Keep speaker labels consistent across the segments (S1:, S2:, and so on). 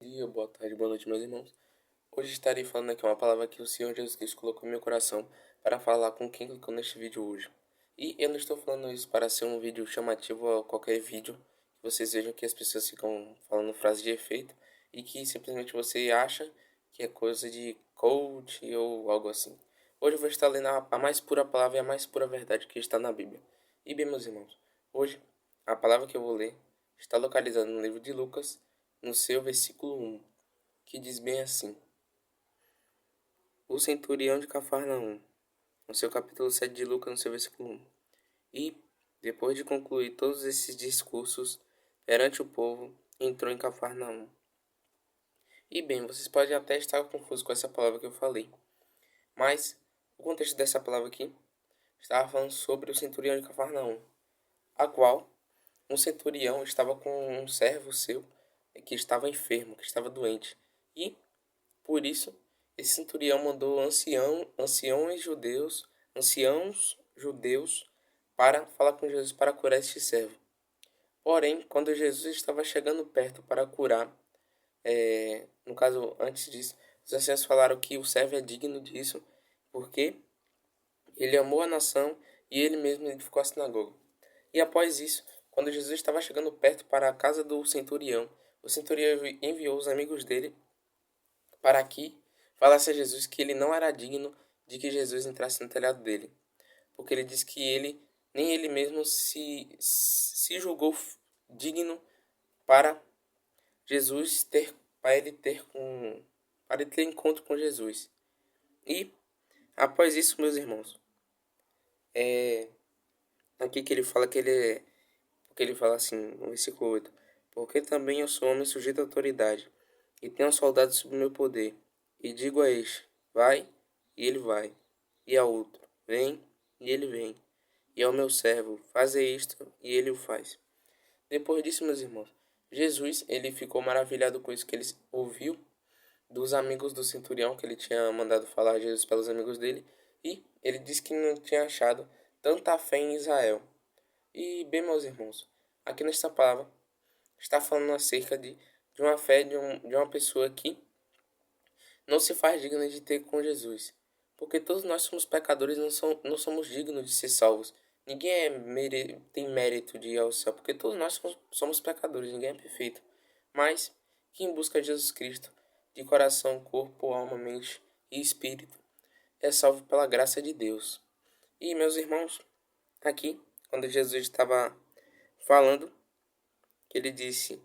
S1: Bom dia, boa tarde, boa noite, meus irmãos. Hoje estarei falando aqui uma palavra que o Senhor Jesus Cristo colocou no meu coração para falar com quem clicou neste vídeo hoje. E eu não estou falando isso para ser um vídeo chamativo a qualquer vídeo que vocês vejam que as pessoas ficam falando frases de efeito e que simplesmente você acha que é coisa de coach ou algo assim. Hoje eu vou estar lendo a mais pura palavra e a mais pura verdade que está na Bíblia. E bem, meus irmãos, hoje a palavra que eu vou ler está localizada no livro de Lucas, no seu versículo 1, que diz bem assim: O centurião de Cafarnaum, no seu capítulo 7 de Lucas, no seu versículo 1. E, depois de concluir todos esses discursos perante o povo, entrou em Cafarnaum. E bem, vocês podem até estar confusos com essa palavra que eu falei, mas o contexto dessa palavra aqui estava falando sobre o centurião de Cafarnaum, a qual um centurião estava com um servo seu que estava enfermo, que estava doente, e por isso, esse centurião mandou anciãos judeus, para falar com Jesus para curar este servo. Porém, quando Jesus estava chegando perto para curar, no caso, antes disso, os anciãos falaram que o servo é digno disso, porque ele amou a nação e ele mesmo edificou a sinagoga. E após isso, quando Jesus estava chegando perto para a casa do centurião, o centurião enviou os amigos dele para que falasse a Jesus que ele não era digno de que Jesus entrasse no telhado dele, porque ele disse que nem ele mesmo se julgou digno para Jesus ter, para ele ter com, para ele ter encontro com Jesus. E após isso, meus irmãos, é aqui que ele fala que porque ele fala assim, no versículo 8: porque também eu sou homem sujeito à autoridade, e tenho soldados sob meu poder, e digo a este, vai, e ele vai, e a outro, vem, e ele vem, e ao meu servo, faze isto, e ele o faz. Depois disso, meus irmãos, Jesus, ele ficou maravilhado com isso que ele ouviu dos amigos do centurião, que ele tinha mandado falar a Jesus pelos amigos dele, e ele disse que não tinha achado tanta fé em Israel. E bem, meus irmãos, aqui nesta palavra está falando acerca de uma fé de uma pessoa que não se faz digna de ter com Jesus. Porque todos nós somos pecadores e não somos dignos de ser salvos. Ninguém tem mérito de ir ao céu, porque todos nós somos pecadores, ninguém é perfeito. Mas quem busca Jesus Cristo de coração, corpo, alma, mente e espírito é salvo pela graça de Deus. E meus irmãos, aqui, quando Jesus estava falando, que ele disse: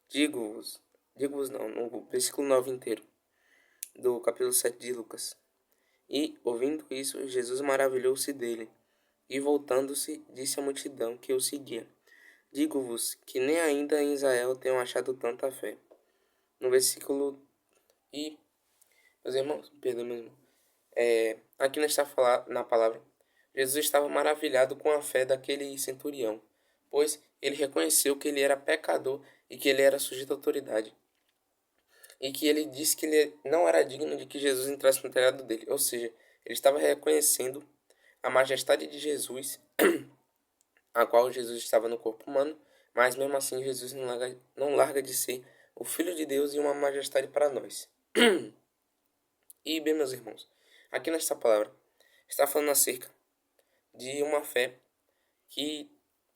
S1: Digo-vos, digo-vos não, no versículo 9 inteiro, do capítulo 7 de Lucas. E, ouvindo isso, Jesus maravilhou-se dele, e voltando-se, disse à multidão que o seguia: Digo-vos que nem ainda em Israel tenho achado tanta fé. No versículo e, meus irmãos, perdão, meu irmão, aqui na palavra, Jesus estava maravilhado com a fé daquele centurião, pois ele reconheceu que ele era pecador e que ele era sujeito à autoridade. E que ele disse que ele não era digno de que Jesus entrasse no telhado dele. Ou seja, ele estava reconhecendo a majestade de Jesus, a qual Jesus estava no corpo humano, mas mesmo assim Jesus não larga de ser o Filho de Deus e uma majestade para nós. E bem, meus irmãos, aqui nesta palavra está falando acerca de uma fé que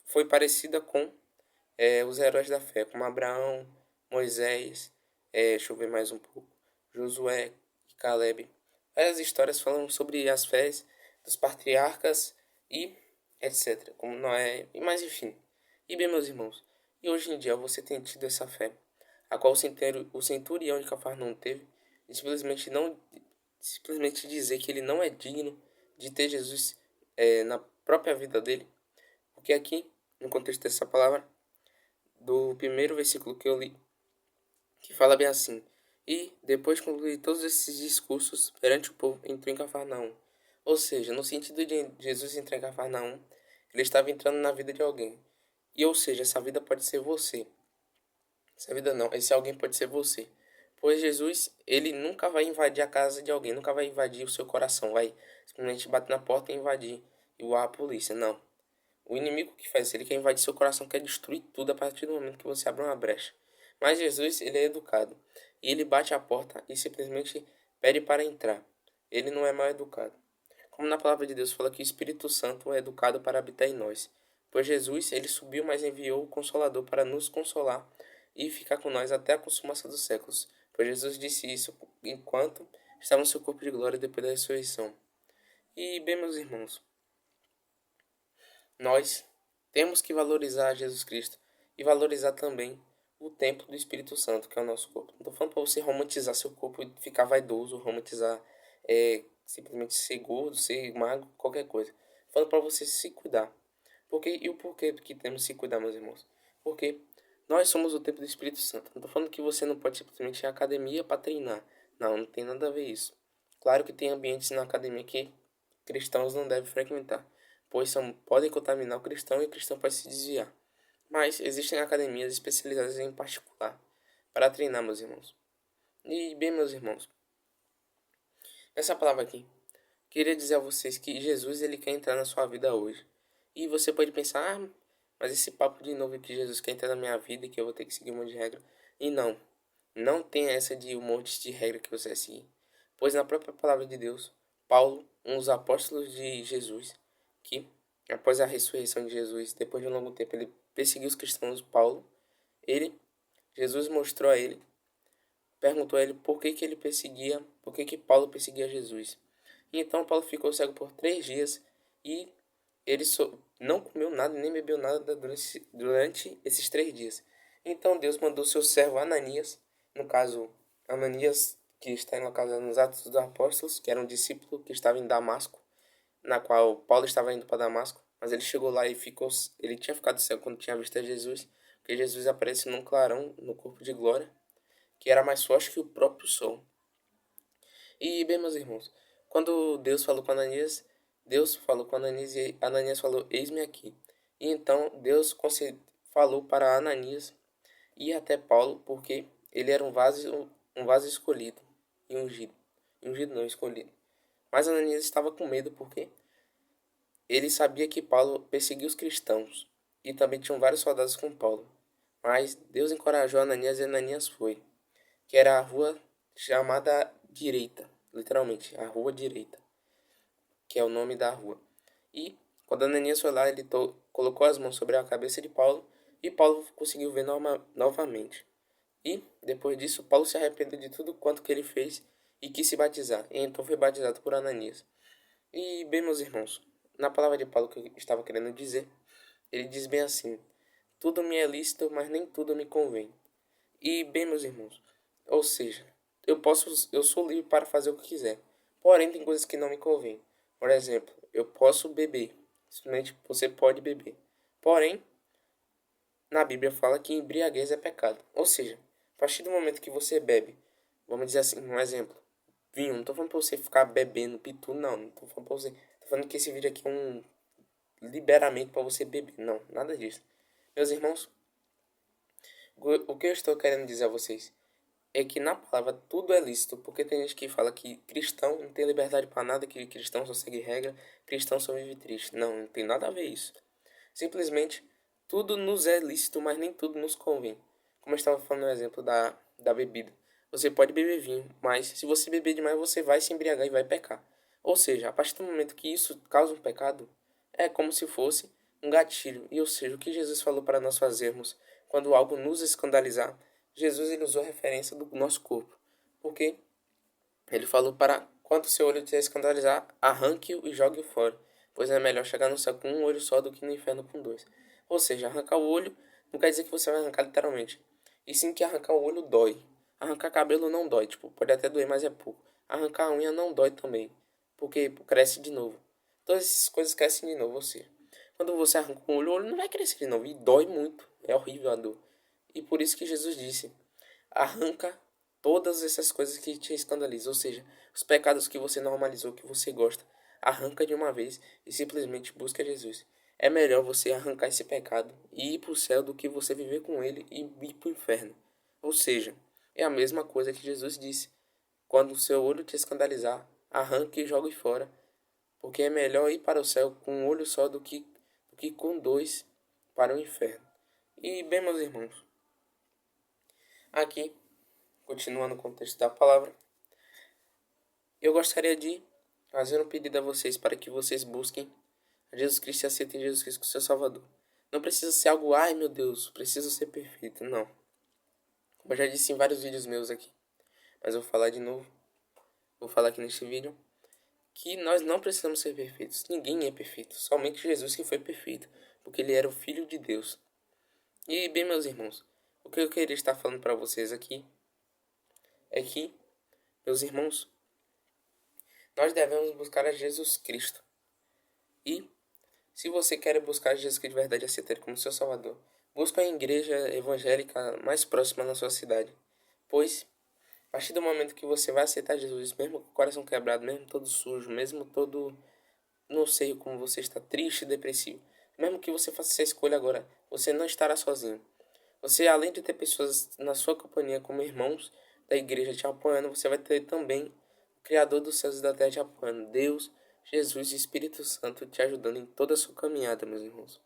S1: foi parecida com os heróis da fé, como Abraão, Moisés, deixa eu ver mais um pouco, Josué e Caleb. Várias histórias falam sobre as fés dos patriarcas e etc., como Noé, e mais enfim. E bem, meus irmãos, e hoje em dia você tem tido essa fé, a qual o centurião de Cafarnaum teve, de simplesmente dizer que ele não é digno de ter Jesus na própria vida dele, porque aqui, no contexto dessa palavra, do primeiro versículo que eu li, que fala bem assim: E, depois de concluir todos esses discursos perante o povo, entrou em Cafarnaum. Ou seja, no sentido de Jesus entrar em Cafarnaum, ele estava entrando na vida de alguém. E, ou seja, essa vida pode ser você. Essa vida não, esse alguém pode ser você. Pois Jesus, ele nunca vai invadir a casa de alguém, nunca vai invadir o seu coração, vai simplesmente bater na porta e invadir, igual a polícia, não. O inimigo que faz isso, ele quer invadir seu coração, quer destruir tudo a partir do momento que você abre uma brecha. Mas Jesus, ele é educado. E ele bate a porta e simplesmente pede para entrar. Ele não é mal educado. Como na palavra de Deus fala que o Espírito Santo é educado para habitar em nós. Pois Jesus, ele subiu, mas enviou o Consolador para nos consolar e ficar com nós até a consumação dos séculos. Pois Jesus disse isso enquanto estava no seu corpo de glória depois da ressurreição. E bem, meus irmãos, nós temos que valorizar Jesus Cristo e valorizar também o templo do Espírito Santo, que é o nosso corpo. Não estou falando para você romantizar seu corpo e ficar vaidoso, romantizar simplesmente ser gordo, ser magro, qualquer coisa. Tô falando para você se cuidar. E o porquê que temos que se cuidar, meus irmãos? Porque nós somos o templo do Espírito Santo. Não estou falando que você não pode simplesmente ir à academia para treinar. Não, não tem nada a ver isso. Claro que tem ambientes na academia que cristãos não devem frequentar, pois podem contaminar o cristão e o cristão pode se desviar. Mas existem academias especializadas em particular para treinar, meus irmãos. E bem, meus irmãos, essa palavra aqui, queria dizer a vocês que Jesus ele quer entrar na sua vida hoje. E você pode pensar, mas esse papo de novo que Jesus quer entrar na minha vida e que eu vou ter que seguir um monte de regra. E não, não tem essa de um monte de regra que você vai seguir. Pois na própria palavra de Deus, Paulo, um dos apóstolos de Jesus, que após a ressurreição de Jesus, depois de um longo tempo, ele perseguiu os cristãos, Paulo, Jesus mostrou a ele, perguntou a ele por que ele perseguia, por que Paulo perseguia Jesus. E então Paulo ficou cego por 3 dias e ele não comeu nada nem bebeu nada durante esses 3 dias. Então Deus mandou seu servo Ananias, no caso Ananias, que está localizado nos Atos dos Apóstolos, que era um discípulo que estava em Damasco, na qual Paulo estava indo para Damasco, mas ele chegou lá e ele tinha ficado cego quando tinha visto a Jesus, porque Jesus aparece num clarão no corpo de glória, que era mais forte que o próprio sol. E bem, meus irmãos, quando Deus falou com Ananias e Ananias falou, eis-me aqui. E então Deus falou para Ananias ir até Paulo, porque ele era um vaso escolhido e ungido. Ungido não, escolhido. Mas Ananias estava com medo porque ele sabia que Paulo perseguia os cristãos e também tinham vários soldados com Paulo. Mas Deus encorajou Ananias e Ananias foi, que era a rua chamada Direita, literalmente, a Rua Direita, que é o nome da rua. E quando Ananias foi lá, ele colocou as mãos sobre a cabeça de Paulo e Paulo conseguiu ver novamente. E, depois disso, Paulo se arrependeu de tudo quanto que ele fez e quis se batizar. E então foi batizado por Ananias. E, bem, meus irmãos, na palavra de Paulo que eu estava querendo dizer, ele diz bem assim, tudo me é lícito, mas nem tudo me convém. E, bem, meus irmãos, ou seja, eu sou livre para fazer o que quiser. Porém, tem coisas que não me convêm. Por exemplo, eu posso beber. Simplesmente você pode beber. Porém, na Bíblia fala que embriaguez é pecado. Ou seja, a partir do momento que você bebe, vamos dizer assim, um exemplo, vinho, não tô falando pra você ficar bebendo pitu, não. Não tô falando pra você. Tô falando que esse vídeo aqui é um liberamento para você beber. Não, nada disso. Meus irmãos, o que eu estou querendo dizer a vocês é que na palavra tudo é lícito, porque tem gente que fala que cristão não tem liberdade para nada, que cristão só segue regra, cristão só vive triste. Não, não tem nada a ver isso. Simplesmente, tudo nos é lícito, mas nem tudo nos convém. Como eu estava falando no exemplo da bebida. Você pode beber vinho, mas se você beber demais, você vai se embriagar e vai pecar. Ou seja, a partir do momento que isso causa um pecado, é como se fosse um gatilho. E ou seja, o que Jesus falou para nós fazermos quando algo nos escandalizar, Jesus ele usou a referência do nosso corpo. Porque ele falou para, quando seu olho te escandalizar, arranque-o e jogue-o fora, pois é melhor chegar no céu com um olho só do que no inferno com dois. Ou seja, arrancar o olho não quer dizer que você vai arrancar literalmente, e sim que arrancar o olho dói. Arrancar cabelo não dói, tipo, pode até doer, mas é pouco. Arrancar a unha não dói também, porque cresce de novo. Todas essas coisas crescem de novo, ou seja, quando você arranca o olho não vai crescer de novo, e dói muito, é horrível a dor. E por isso que Jesus disse, arranca todas essas coisas que te escandalizam, ou seja, os pecados que você normalizou, que você gosta, arranca de uma vez e simplesmente busca Jesus. É melhor você arrancar esse pecado e ir para o céu do que você viver com ele e ir para o inferno. Ou seja, é a mesma coisa que Jesus disse. Quando o seu olho te escandalizar, arranque e jogue fora, porque é melhor ir para o céu com um olho só do que com dois para o inferno. E bem, meus irmãos, Aqui, continuando o contexto da palavra, eu gostaria de fazer um pedido a vocês para que vocês busquem a Jesus Cristo e aceitem Jesus Cristo como seu Salvador. Não precisa ser algo, ai meu Deus, preciso ser perfeito. Não. Como eu já disse em vários vídeos meus aqui, mas eu vou falar de novo. Vou falar aqui neste vídeo que nós não precisamos ser perfeitos. Ninguém é perfeito. Somente Jesus que foi perfeito, porque ele era o Filho de Deus. E bem, meus irmãos, o que eu queria estar falando para vocês aqui é que, meus irmãos, nós devemos buscar a Jesus Cristo. E se você quer buscar Jesus Cristo de verdade e aceitar ele como seu Salvador, busque a igreja evangélica mais próxima na sua cidade. Pois, a partir do momento que você vai aceitar Jesus, mesmo com o coração quebrado, mesmo todo sujo, mesmo todo, não sei como você está triste e depressivo, mesmo que você faça essa escolha agora, você não estará sozinho. Você, além de ter pessoas na sua companhia como irmãos da igreja te apoiando, você vai ter também o Criador dos céus e da terra te apoiando. Deus, Jesus e Espírito Santo te ajudando em toda a sua caminhada, meus irmãos.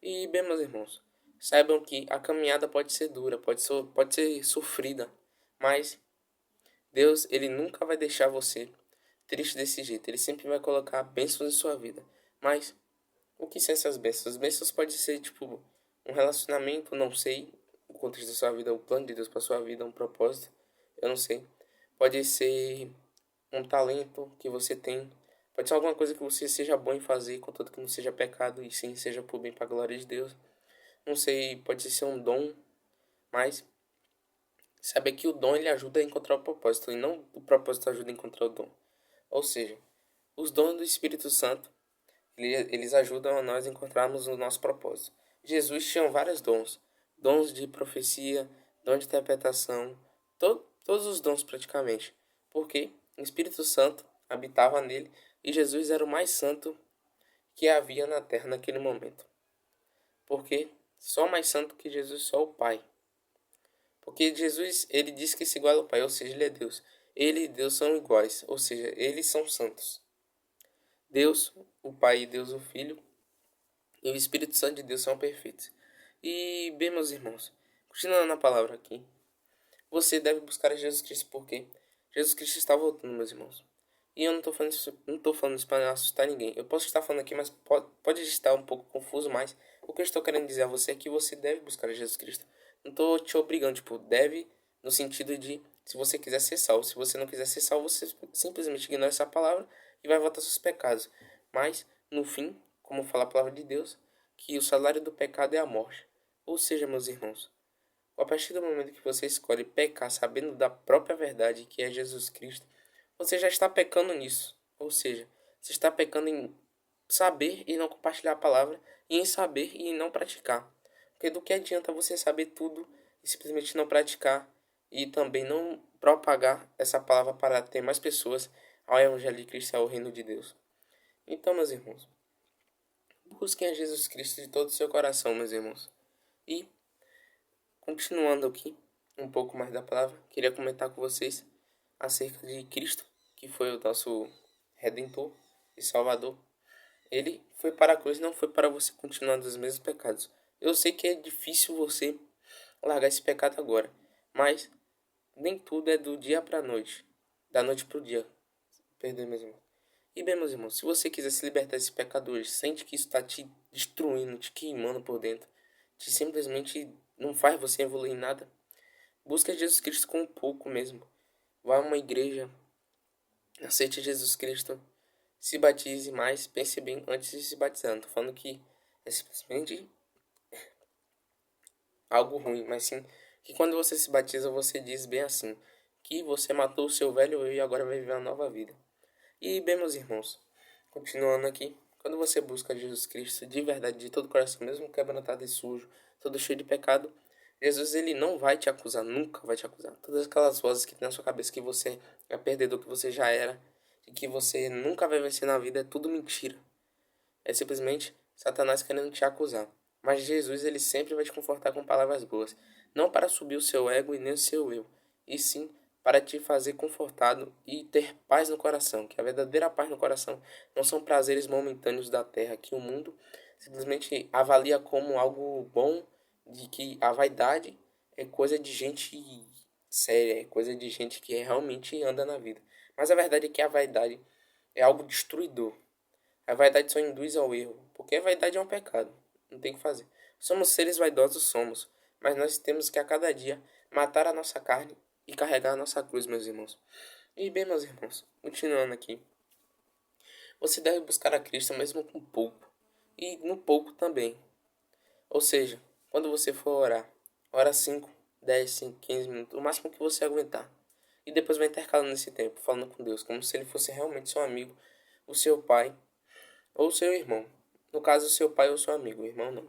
S1: E bem, meus irmãos, saibam que a caminhada pode ser dura, pode ser sofrida, mas Deus, ele nunca vai deixar você triste desse jeito. Ele sempre vai colocar bênçãos em sua vida. Mas o que são essas bênçãos? As bênçãos podem ser, tipo, um relacionamento, não sei, o contexto da sua vida, o plano de Deus para sua vida, um propósito, eu não sei. Pode ser um talento que você tem. Pode ser alguma coisa que você seja bom em fazer, contanto que não seja pecado e sim seja por bem para a glória de Deus. Não sei, pode ser um dom, mas saber que o dom ele ajuda a encontrar o propósito e não o propósito ajuda a encontrar o dom. Ou seja, os dons do Espírito Santo eles ajudam a nós a encontrarmos o nosso propósito. Jesus tinha vários dons. Dons de profecia, dom de interpretação, todos os dons praticamente. Porque o Espírito Santo habitava nele e Jesus era o mais santo que havia na terra naquele momento. Porque só mais santo que Jesus, só o Pai. Porque Jesus, ele diz que se iguala ao Pai, ou seja, ele é Deus. Ele e Deus são iguais, ou seja, eles são santos. Deus, o Pai e Deus, o Filho, e o Espírito Santo de Deus são perfeitos. E, bem, meus irmãos, continuando na palavra aqui, você deve buscar a Jesus Cristo porque Jesus Cristo está voltando, meus irmãos. E eu não tô falando isso para assustar ninguém. Eu posso estar falando aqui, mas pode estar um pouco confuso, mas o que eu estou querendo dizer a você é que você deve buscar a Jesus Cristo. Não estou te obrigando, tipo, deve no sentido de se você quiser ser salvo. Se você não quiser ser salvo, você simplesmente ignora essa palavra e vai voltar aos seus pecados. Mas, no fim, como fala a palavra de Deus, que o salário do pecado é a morte. Ou seja, meus irmãos, a partir do momento que você escolhe pecar sabendo da própria verdade que é Jesus Cristo, você já está pecando nisso. Ou seja, você está pecando em saber e não compartilhar a palavra, e em saber e não praticar. Porque do que adianta você saber tudo e simplesmente não praticar e também não propagar essa palavra para ter mais pessoas ao Evangelho de Cristo e ao Reino de Deus. Então, meus irmãos, busquem a Jesus Cristo de todo o seu coração, meus irmãos. E, continuando aqui, um pouco mais da palavra, queria comentar com vocês acerca de Cristo, que foi o nosso Redentor e Salvador. Ele foi para a cruz, não foi para você continuar nos mesmos pecados. Eu sei que é difícil você largar esse pecado agora, mas nem tudo é do dia para a noite, da noite para o dia. Perdão, meus irmãos. E bem, meus irmãos, se você quiser se libertar desse pecado hoje, sente que isso está te destruindo, te queimando por dentro, te simplesmente não faz você evoluir em nada, busque Jesus Cristo com um pouco mesmo. Vá a uma igreja, aceite Jesus Cristo, se batize, mas pense bem antes de se batizar. Não tô falando que é simplesmente algo ruim, mas sim que quando você se batiza, você diz bem assim, que você matou o seu velho eu e agora vai viver uma nova vida. E bem, meus irmãos, continuando aqui, quando você busca Jesus Cristo de verdade, de todo o coração, mesmo quebrantado e sujo, todo cheio de pecado, Jesus ele não vai te acusar, nunca vai te acusar. Todas aquelas vozes que tem na sua cabeça que você é perdedor, que você já era, e que você nunca vai vencer na vida, é tudo mentira. É simplesmente Satanás querendo te acusar. Mas Jesus ele sempre vai te confortar com palavras boas, não para subir o seu ego e nem o seu eu, e sim para te fazer confortado e ter paz no coração, que a verdadeira paz no coração não são prazeres momentâneos da terra, que o mundo simplesmente avalia como algo bom, de que a vaidade é coisa de gente séria, é coisa de gente que realmente anda na vida. Mas a verdade é que a vaidade é algo destruidor. A vaidade só induz ao erro, porque a vaidade é um pecado, não tem o que fazer. Somos seres vaidosos, somos, mas nós temos que a cada dia matar a nossa carne e carregar a nossa cruz, meus irmãos. E bem, meus irmãos, continuando aqui, você deve buscar a Cristo mesmo com pouco, e no pouco também. Ou seja, quando você for orar, ora 5, 10, 5, 15 minutos, o máximo que você aguentar. E depois vai intercalando nesse tempo, falando com Deus, como se ele fosse realmente seu amigo, o seu pai ou seu irmão. No caso, seu pai ou seu amigo, o irmão não.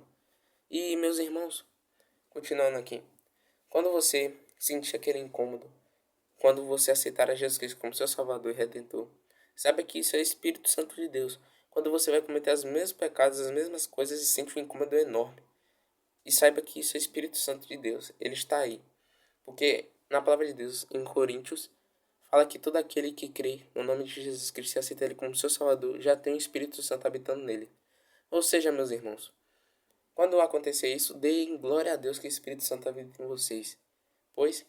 S1: E meus irmãos, continuando aqui, quando você sentir aquele incômodo, quando você aceitar a Jesus Cristo como seu Salvador e Redentor, saiba que isso é o Espírito Santo de Deus. Quando você vai cometer os mesmos pecados, as mesmas coisas e sente um incômodo enorme. E saiba que isso é o Espírito Santo de Deus. Ele está aí. Porque na palavra de Deus, em Coríntios, fala que todo aquele que crê no nome de Jesus Cristo e aceita Ele como seu Salvador já tem o Espírito Santo habitando nele. Ou seja, meus irmãos, quando acontecer isso, deem glória a Deus que o Espírito Santo habita em vocês. Pois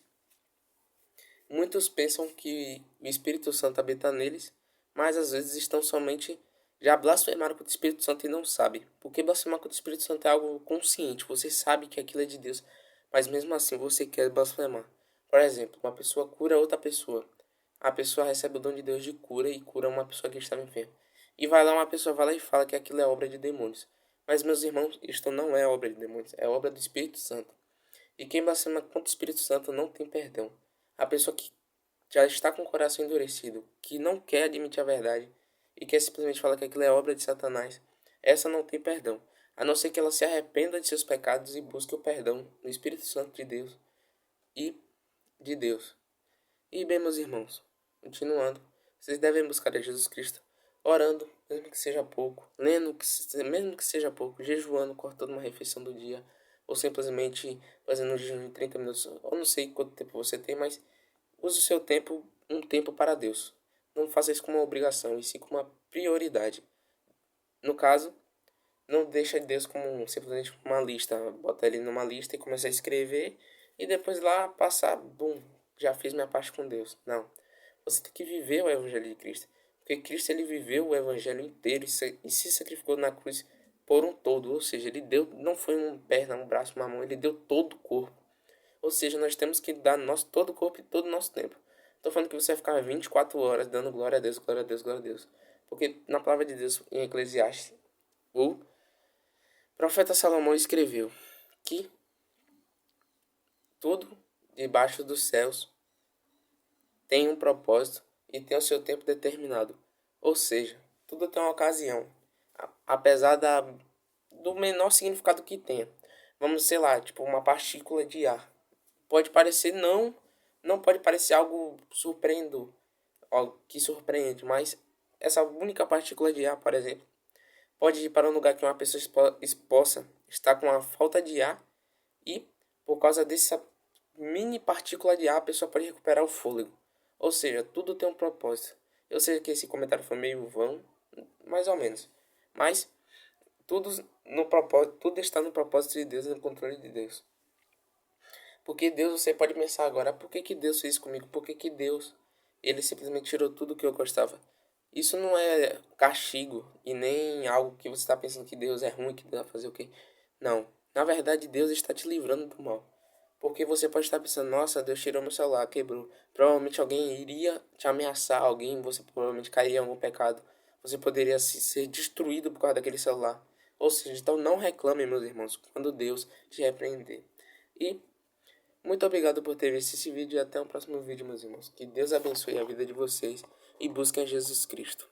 S1: muitos pensam que o Espírito Santo habita neles, mas às vezes estão somente já blasfemaram contra o Espírito Santo e não sabem. Porque blasfemar contra o Espírito Santo é algo consciente, você sabe que aquilo é de Deus, mas mesmo assim você quer blasfemar. Por exemplo, uma pessoa cura outra pessoa. A pessoa recebe o dom de Deus de cura e cura uma pessoa que estava enferma. E vai lá, uma pessoa vai lá e fala que aquilo é obra de demônios. Mas, meus irmãos, isto não é obra de demônios, é obra do Espírito Santo. E quem blasfema contra o Espírito Santo não tem perdão. A pessoa que já está com o coração endurecido, que não quer admitir a verdade e quer simplesmente falar que aquilo é obra de Satanás, essa não tem perdão. A não ser que ela se arrependa de seus pecados e busque o perdão no Espírito Santo de Deus e de Deus. E bem, meus irmãos, continuando, vocês devem buscar a Jesus Cristo, orando, mesmo que seja pouco, lendo, mesmo que seja pouco, jejuando, cortando uma refeição do dia, ou simplesmente fazendo um jejum de 30 minutos. Eu não sei quanto tempo você tem, mas use o seu tempo, um tempo para Deus. Não faça isso como uma obrigação, e sim como uma prioridade. No caso, não deixa Deus como simplesmente uma lista. Bota ele numa lista e começa a escrever, e depois lá passar, bum, já fiz minha parte com Deus. Não. Você tem que viver o Evangelho de Cristo. Porque Cristo ele viveu o Evangelho inteiro e se sacrificou na cruz por um todo. Ou seja, ele deu, não foi uma perna, um braço, uma mão, ele deu todo o corpo. Ou seja, nós temos que dar nosso, todo o corpo e todo o nosso tempo. Estou falando que você vai ficar 24 horas dando glória a Deus, glória a Deus, glória a Deus. Porque na palavra de Deus, em Eclesiastes, o profeta Salomão escreveu que tudo debaixo dos céus tem um propósito e tem o seu tempo determinado. Ou seja, tudo tem uma ocasião, apesar do menor significado que tenha. Vamos, sei lá, tipo uma partícula de ar. Pode parecer não pode parecer algo surpreendente, algo que surpreende, mas essa única partícula de ar, por exemplo, pode ir para um lugar que uma pessoa possa estar com uma falta de ar e por causa dessa mini partícula de ar a pessoa pode recuperar o fôlego. Ou seja, tudo tem um propósito. Eu sei que esse comentário foi meio vão, mais ou menos, mas tudo no propósito, tudo está no propósito de Deus e no controle de Deus. Porque Deus, você pode pensar agora, por que que Deus fez isso comigo? Por que que Deus, ele simplesmente tirou tudo que eu gostava? Isso não é castigo e nem algo que você está pensando que Deus é ruim, que Deus vai fazer o quê? Não. Na verdade, Deus está te livrando do mal. Porque você pode estar pensando, nossa, Deus tirou meu celular, quebrou. Provavelmente alguém iria te ameaçar, alguém, você provavelmente cairia em algum pecado. Você poderia ser destruído por causa daquele celular. Ou seja, então não reclame, meus irmãos, quando Deus te repreender. E muito obrigado por ter visto esse vídeo e até o próximo vídeo, meus irmãos. Que Deus abençoe a vida de vocês e busquem Jesus Cristo.